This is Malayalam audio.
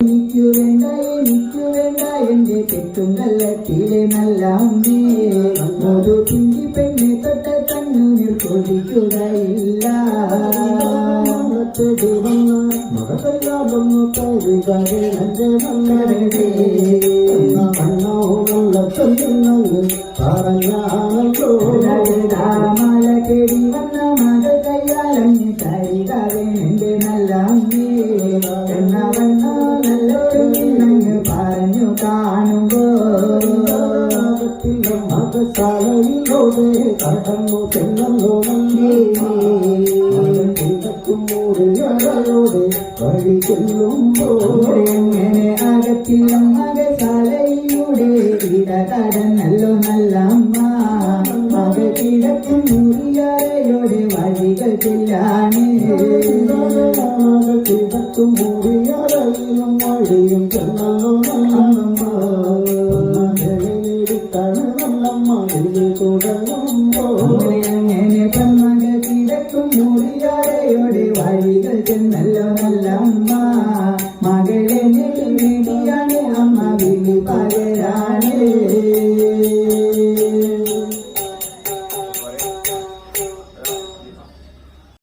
എനിക്ക് വേണ്ട എന്റെ പെട്ടുങ്കല്ലത്തിലെ നല്ല അമ്മേ ഒരു പിഞ്ചി പെണ്ണെ തൊട്ട കണ്ണുനീർ കൊതിക്കുകയില്ല മകതയ്യാതൊന്നു കരുകരെ എന്റെ മക്കളെ കണ്ണോടുള്ള ചൊല്ലുന്നത് പറഞ്ഞാണല്ലോ മല തേടി വന്ന മകൾ കയ്യാലഞ്ഞ് തരികവേ എന്റെ നല്ല അമ്മേ എന്നവണ്ണ നല്ല ചൊല്ലിനങ്ങ് പറഞ്ഞു കാണുമ്പോ മകസാലയിലൂടെ കടന്നു ചെന്നല്ലോ ോടെ വഴി ചെല്ലുമ്പോങ്ങനെ അകത്തിലും മകസാലയിലൂടെ ഇടകടന്നല്ലോ നല്ല അമ്മ മക കിടക്കും മുറിയാറയോടെ വഴികൾ ചെല്ലാണ് കിടക്കും മുറിയാറയിലും വഴിയും ചെന്നല്ലോ നല്ലമ്മ അങ്ങനെ മക കിടക്കും മുറിയാറയോടെ വഴികൾ ചെന്നല്ലോ നല്ല അമ്മ മകളെ നേടിയാണ് അമ്മ വിളി പകരാണ്